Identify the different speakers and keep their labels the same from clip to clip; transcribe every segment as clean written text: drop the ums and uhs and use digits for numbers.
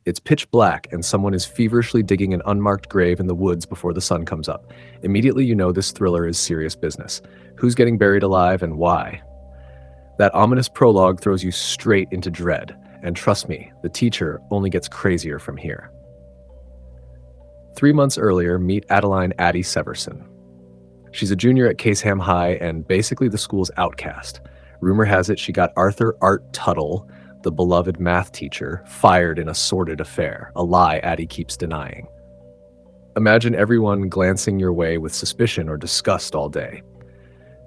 Speaker 1: It's pitch black, and someone is feverishly digging an unmarked grave in the woods before the sun comes up. Immediately, you know this thriller is serious business. Who's getting buried alive and why? That ominous prologue throws you straight into dread, and trust me, the teacher only gets crazier from here. 3 months earlier, meet Adeline Addie Severson. She's a junior at Caseham High and basically the school's outcast. Rumor has it she got Arthur Art Tuttle, the beloved math teacher, fired in a sordid affair, a lie Addie keeps denying. Imagine everyone glancing your way with suspicion or disgust all day.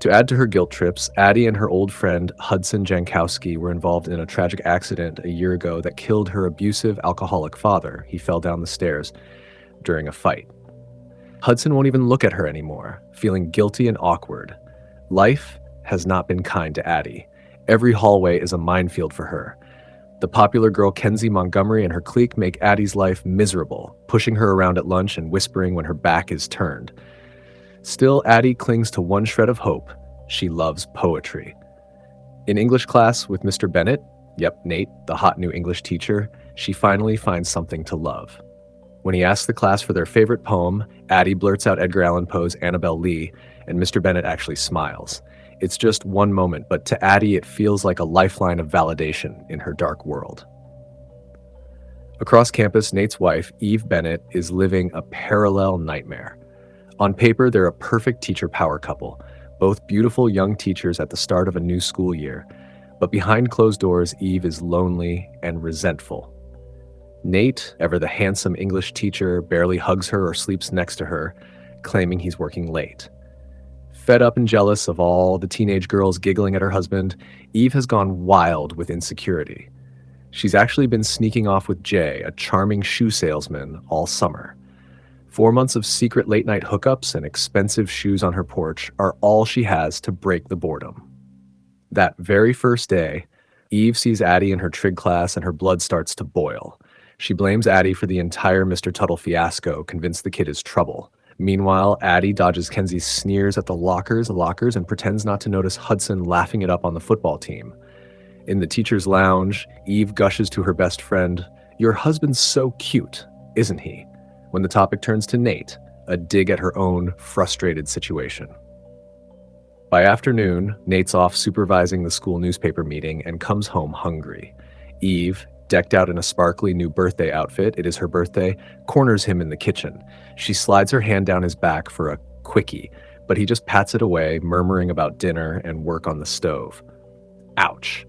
Speaker 1: To add to her guilt trips, Addie and her old friend Hudson Jankowski were involved in a tragic accident a year ago that killed her abusive, alcoholic father. He fell down the stairs during a fight. Hudson won't even look at her anymore, feeling guilty and awkward. Life has not been kind to Addie. Every hallway is a minefield for her. The popular girl Kenzie Montgomery and her clique make Addie's life miserable, pushing her around at lunch and whispering when her back is turned. Still, Addie clings to one shred of hope. She loves poetry. In English class with Mr. Bennett, yep, Nate, the hot new English teacher, she finally finds something to love. When he asks the class for their favorite poem, Addie blurts out Edgar Allan Poe's Annabel Lee, and Mr. Bennett actually smiles. It's just one moment, but to Addie it feels like a lifeline of validation in her dark world. Across campus, Nate's wife, Eve Bennett, is living a parallel nightmare. On paper, they're a perfect teacher power couple, both beautiful young teachers at the start of a new school year. But behind closed doors, Eve is lonely and resentful. Nate, ever the handsome English teacher, barely hugs her or sleeps next to her, claiming he's working late. Fed up and jealous of all the teenage girls giggling at her husband, Eve has gone wild with insecurity. She's actually been sneaking off with Jay, a charming shoe salesman, all summer. 4 months of secret late-night hookups and expensive shoes on her porch are all she has to break the boredom. That very first day, Eve sees Addie in her trig class and her blood starts to boil. She blames Addie for the entire Mr. Tuttle fiasco, convinced the kid is trouble. Meanwhile, Addie dodges Kenzie's sneers at the lockers and pretends not to notice Hudson laughing it up on the football team. In the teacher's lounge, Eve gushes to her best friend, "Your husband's so cute, isn't he?" When the topic turns to Nate, a dig at her own frustrated situation. By afternoon, Nate's off supervising the school newspaper meeting and comes home hungry. Eve, decked out in a sparkly new birthday outfit, it is her birthday, corners him in the kitchen. She slides her hand down his back for a quickie, but he just pats it away, murmuring about dinner and work on the stove. Ouch.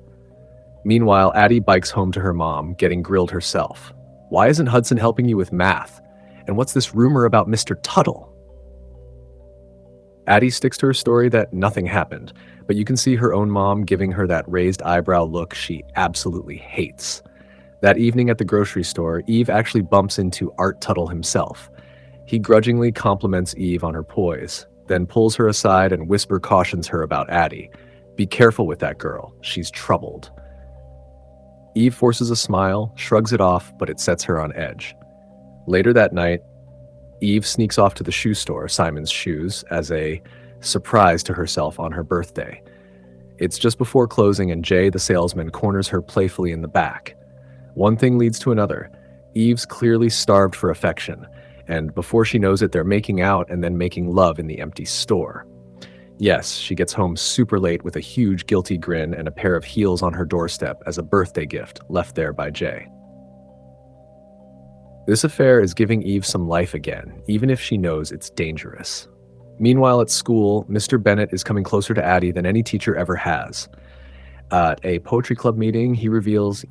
Speaker 1: Meanwhile, Addie bikes home to her mom, getting grilled herself. Why isn't Hudson helping you with math? And what's this rumor about Mr. Tuttle? Addie sticks to her story that nothing happened, but you can see her own mom giving her that raised eyebrow look she absolutely hates. That evening at the grocery store, Eve actually bumps into Art Tuttle himself. He grudgingly compliments Eve on her poise, then pulls her aside and whisper cautions her about Addie. Be careful with that girl, she's troubled. Eve forces a smile, shrugs it off, but it sets her on edge. Later that night, Eve sneaks off to the shoe store, Simon's Shoes, as a surprise to herself on her birthday. It's just before closing and Jay, the salesman, corners her playfully in the back. One thing leads to another. Eve's clearly starved for affection, and before she knows it, they're making out and then making love in the empty store. Yes, she gets home super late with a huge guilty grin and a pair of heels on her doorstep as a birthday gift left there by Jay. This affair is giving Eve some life again, even if she knows it's dangerous. Meanwhile at school, Mr. Bennett is coming closer to Addie than any teacher ever has. At a poetry club meeting, he reveals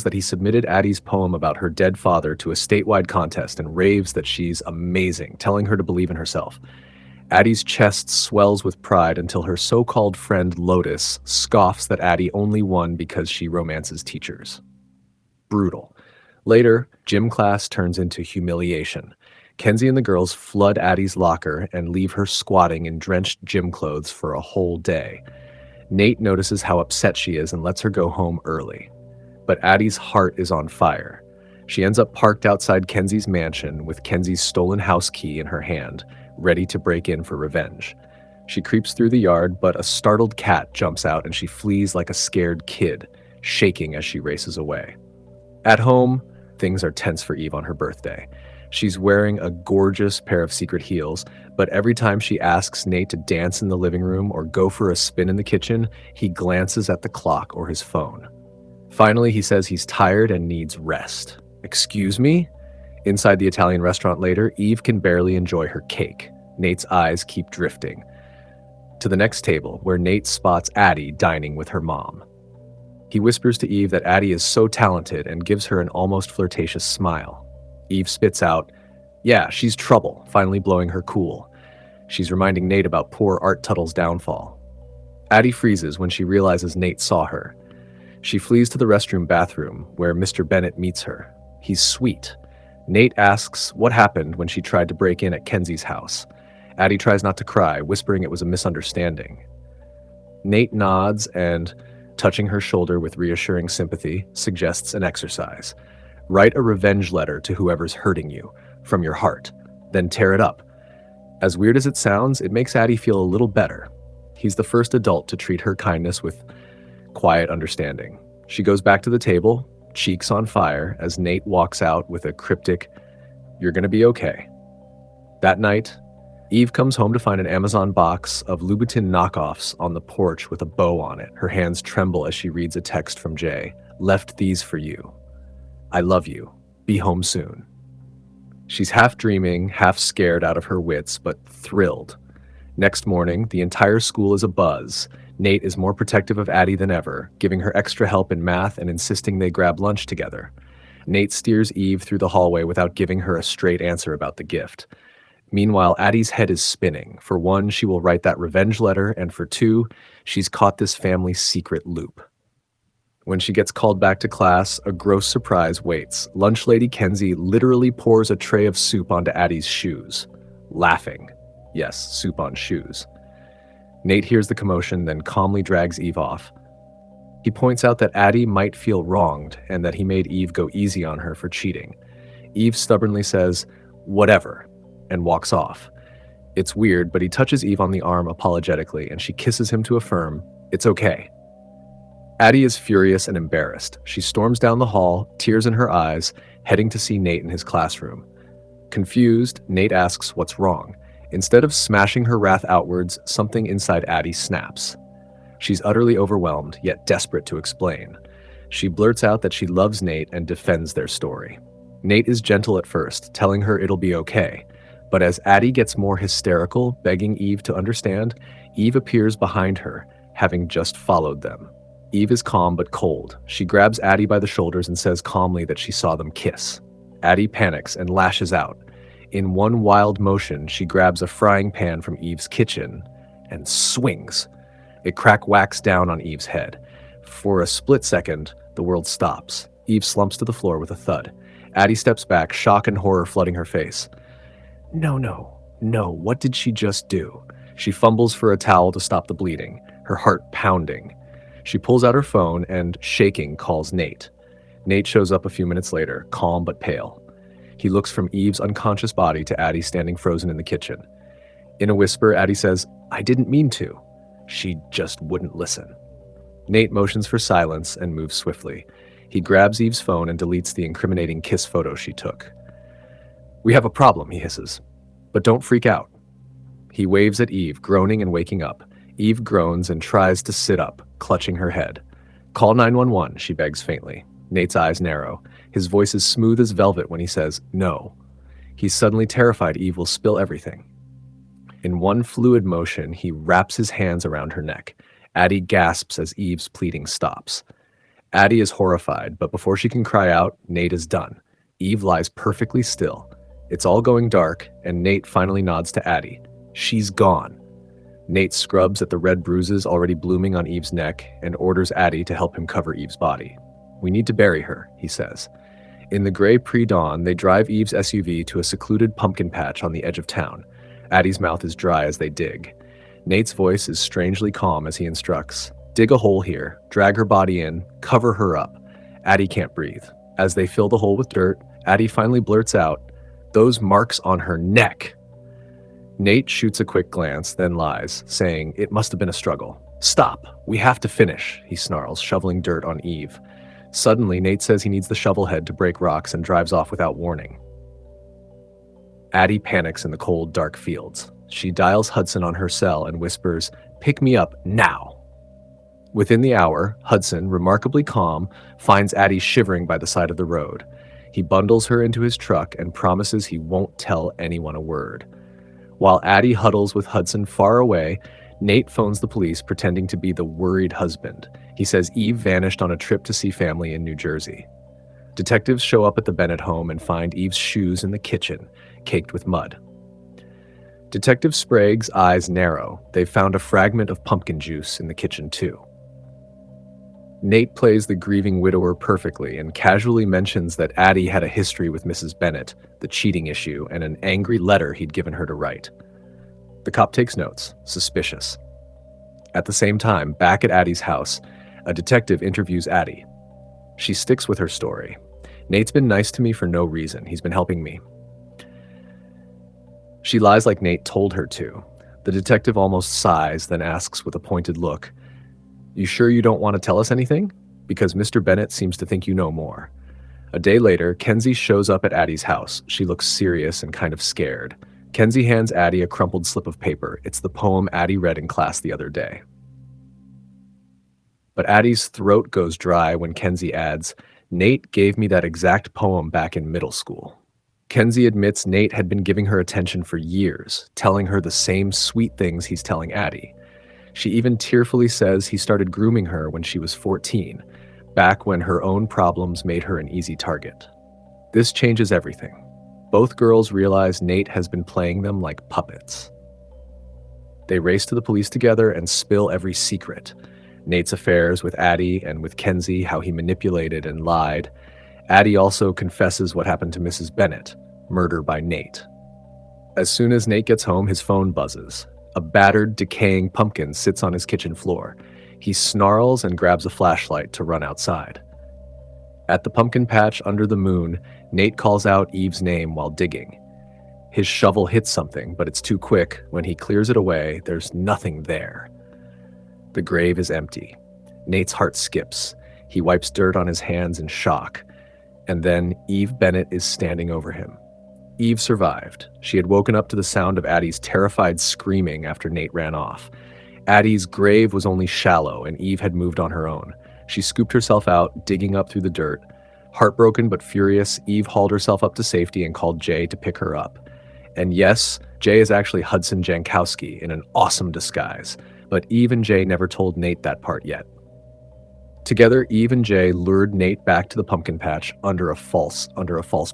Speaker 1: that he submitted Addie's poem about her dead father to a statewide contest and raves that she's amazing, telling her to believe in herself. Addie's chest swells with pride until her so-called friend Lotus scoffs that Addie only won because she romances teachers. Brutal. Later, gym class turns into humiliation. Kenzie and the girls flood Addie's locker and leave her squatting in drenched gym clothes for a whole day. Nate notices how upset she is and lets her go home early. But Addie's heart is on fire. She ends up parked outside Kenzie's mansion with Kenzie's stolen house key in her hand, ready to break in for revenge. She creeps through the yard, but a startled cat jumps out and she flees like a scared kid, shaking as she races away. At home, Things are tense for Eve on her birthday. She's wearing a gorgeous pair of secret heels, but every time she asks Nate to dance in the living room or go for a spin in the kitchen, he glances at the clock or his phone. Finally, he says he's tired and needs rest. Excuse me? Inside the Italian restaurant later, Eve can barely enjoy her cake. Nate's eyes keep drifting to the next table, where Nate spots Addie dining with her mom. He whispers to Eve that Addie is so talented and gives her an almost flirtatious smile. Eve spits out, "Yeah, she's trouble," finally blowing her cool. She's reminding Nate about poor Art Tuttle's downfall. Addie freezes when she realizes Nate saw her. She flees to the restroom bathroom, where Mr. Bennett meets her. He's sweet. Nate asks what happened when she tried to break in at Kenzie's house. Addie tries not to cry, whispering it was a misunderstanding. Nate nods and, touching her shoulder with reassuring sympathy, suggests an exercise. Write a revenge letter to whoever's hurting you, from your heart, then tear it up. As weird as it sounds, it makes Addie feel a little better. He's the first adult to treat her kindness with quiet understanding. She goes back to the table, cheeks on fire, as Nate walks out with a cryptic, "You're gonna be okay." That night, Eve comes home to find an Amazon box of Louboutin knockoffs on the porch with a bow on it. Her hands tremble as she reads a text from Jay. "Left these for you. I love you. Be home soon." She's half dreaming, half scared out of her wits, but thrilled. Next morning, the entire school is abuzz. Nate is more protective of Addie than ever, giving her extra help in math and insisting they grab lunch together. Nate steers Eve through the hallway without giving her a straight answer about the gift. Meanwhile, Addie's head is spinning. For one, she will write that revenge letter, and for two, she's caught this family's secret loop. When she gets called back to class, a gross surprise waits. Lunch lady Kenzie literally pours a tray of soup onto Addie's shoes, laughing. Yes, soup on shoes. Nate hears the commotion, then calmly drags Eve off. He points out that Addie might feel wronged and that he made Eve go easy on her for cheating. Eve stubbornly says, "Whatever," and walks off. It's weird, but he touches Eve on the arm apologetically, and she kisses him to affirm, "It's okay." Addie is furious and embarrassed. She storms down the hall, tears in her eyes, heading to see Nate in his classroom. Confused, Nate asks what's wrong. Instead of smashing her wrath outwards, something inside Addie snaps. She's utterly overwhelmed, yet desperate to explain. She blurts out that she loves Nate and defends their story. Nate is gentle at first, telling her it'll be okay. But as Addie gets more hysterical, begging Eve to understand, Eve appears behind her, having just followed them. Eve is calm but cold. She grabs Addie by the shoulders and says calmly that she saw them kiss. Addie panics and lashes out. In one wild motion, she grabs a frying pan from Eve's kitchen and swings. It crack-whacks down on Eve's head. For a split second, the world stops. Eve slumps to the floor with a thud. Addie steps back, shock and horror flooding her face. No, what did she just do? She fumbles for a towel to stop the bleeding, her heart pounding. She pulls out her phone and, shaking, calls Nate. Nate shows up a few minutes later, calm but pale. He looks from Eve's unconscious body to Addie standing frozen in the kitchen. In a whisper, Addie says, "I didn't mean to." She just wouldn't listen. Nate motions for silence and moves swiftly. He grabs Eve's phone and deletes the incriminating kiss photo she took. "We have a problem," he hisses. "But don't freak out." He waves at Eve, groaning and waking up. Eve groans and tries to sit up, clutching her head. "Call 911, she begs faintly. Nate's eyes narrow. His voice is smooth as velvet when he says, "No." He's suddenly terrified Eve will spill everything. In one fluid motion, he wraps his hands around her neck. Addie gasps as Eve's pleading stops. Addie is horrified, but before she can cry out, Nate is done. Eve lies perfectly still. It's all going dark, and Nate finally nods to Addie. She's gone. Nate scrubs at the red bruises already blooming on Eve's neck and orders Addie to help him cover Eve's body. "We need to bury her," he says. In the gray pre-dawn, they drive Eve's SUV to a secluded pumpkin patch on the edge of town. Addie's mouth is dry as they dig. Nate's voice is strangely calm as he instructs. "Dig a hole here, drag her body in, cover her up." Addie can't breathe. As they fill the hole with dirt, Addie finally blurts out, "Those marks on her neck." Nate shoots a quick glance, then lies, saying, "It must have been a struggle." "Stop! We have to finish," he snarls, shoveling dirt on Eve. Suddenly, Nate says he needs the shovel head to break rocks and drives off without warning. Addie panics in the cold, dark fields. She dials Hudson on her cell and whispers, "Pick me up now." Within the hour, Hudson, remarkably calm, finds Addie shivering by the side of the road. He bundles her into his truck and promises he won't tell anyone a word. While Addie huddles with Hudson far away, Nate phones the police pretending to be the worried husband. He says Eve vanished on a trip to see family in New Jersey. Detectives show up at the Bennett home and find Eve's shoes in the kitchen, caked with mud. Detective Sprague's eyes narrow. They've found a fragment of pumpkin juice in the kitchen, too. Nate plays the grieving widower perfectly and casually mentions that Addie had a history with Mrs. Bennett, the cheating issue, and an angry letter he'd given her to write. The cop takes notes, suspicious. At the same time, back at Addie's house, a detective interviews Addie. She sticks with her story. "Nate's been nice to me for no reason. He's been helping me." She lies like Nate told her to. The detective almost sighs, then asks with a pointed look, "You sure you don't want to tell us anything? Because Mr. Bennett seems to think you know more." A day later, Kenzie shows up at Addie's house. She looks serious and kind of scared. Kenzie hands Addie a crumpled slip of paper. It's the poem Addie read in class the other day. But Addie's throat goes dry when Kenzie adds, "Nate gave me that exact poem back in middle school." Kenzie admits Nate had been giving her attention for years, telling her the same sweet things he's telling Addie. She even tearfully says he started grooming her when she was 14, back when her own problems made her an easy target. This changes everything. Both girls realize Nate has been playing them like puppets. They race to the police together and spill every secret. Nate's affairs with Addie and with Kenzie, how he manipulated and lied. Addie also confesses what happened to Mrs. Bennett, murder by Nate. As soon as Nate gets home, his phone buzzes. A battered, decaying pumpkin sits on his kitchen floor. He snarls and grabs a flashlight to run outside. At the pumpkin patch under the moon, Nate calls out Eve's name while digging. His shovel hits something, but it's too quick. When he clears it away, there's nothing there. The grave is empty. Nate's heart skips. He wipes dirt on his hands in shock. And then Eve Bennett is standing over him. Eve survived. She had woken up to the sound of Addie's terrified screaming after Nate ran off. Addie's grave was only shallow, and Eve had moved on her own. She scooped herself out, digging up through the dirt. Heartbroken but furious, Eve hauled herself up to safety and called Jay to pick her up. And yes, Jay is actually Hudson Jankowski in an awesome disguise, but Eve and Jay never told Nate that part yet. Together, Eve and Jay lured Nate back to the pumpkin patch under a false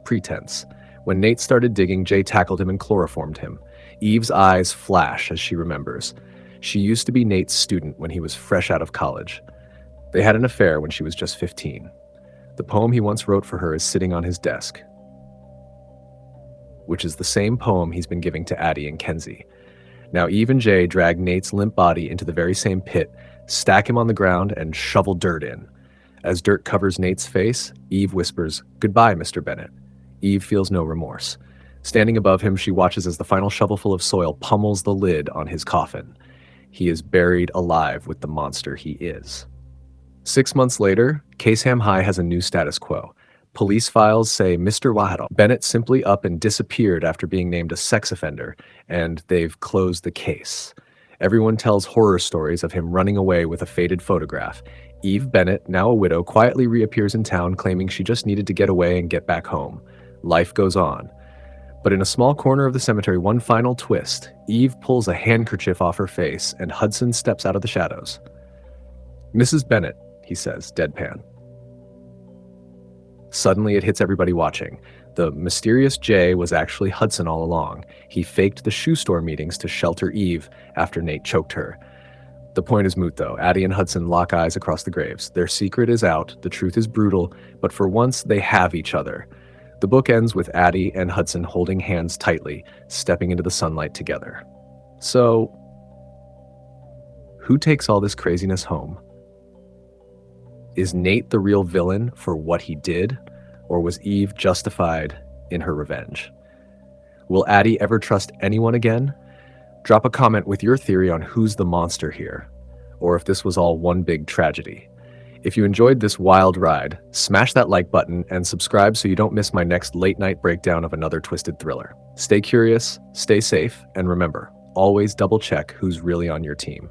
Speaker 1: pretense. When Nate started digging, Jay tackled him and chloroformed him. Eve's eyes flash as she remembers. She used to be Nate's student when he was fresh out of college. They had an affair when she was just 15. The poem he once wrote for her is sitting on his desk, which is the same poem he's been giving to Addie and Kenzie. Now Eve and Jay drag Nate's limp body into the very same pit, stack him on the ground, and shovel dirt in. As dirt covers Nate's face, Eve whispers, "Goodbye, Mr. Bennett." Eve feels no remorse. Standing above him, she watches as the final shovelful of soil pummels the lid on his coffin. He is buried alive with the monster he is. 6 months later, Caseham High has a new status quo. Police files say Mr. Wahado Bennett simply up and disappeared after being named a sex offender, and they've closed the case. Everyone tells horror stories of him running away with a faded photograph. Eve Bennett, now a widow, quietly reappears in town claiming she just needed to get away and get back home. Life goes on. But in a small corner of the cemetery, one final twist. Eve pulls a handkerchief off her face, and Hudson steps out of the shadows. "Mrs. Bennett," he says, deadpan. Suddenly it hits everybody watching. The mysterious Jay was actually Hudson all along. He faked the shoe store meetings to shelter Eve after Nate choked her. The point is moot, though. Addie and Hudson lock eyes across the graves. Their secret is out, the truth is brutal, but for once they have each other. The book ends with Addie and Hudson holding hands tightly, stepping into the sunlight together. So, who takes all this craziness home? Is Nate the real villain for what he did, or was Eve justified in her revenge? Will Addie ever trust anyone again? Drop a comment with your theory on who's the monster here, or if this was all one big tragedy. If you enjoyed this wild ride, smash that like button and subscribe so you don't miss my next late night breakdown of another twisted thriller. Stay curious, stay safe, and remember, always double check who's really on your team.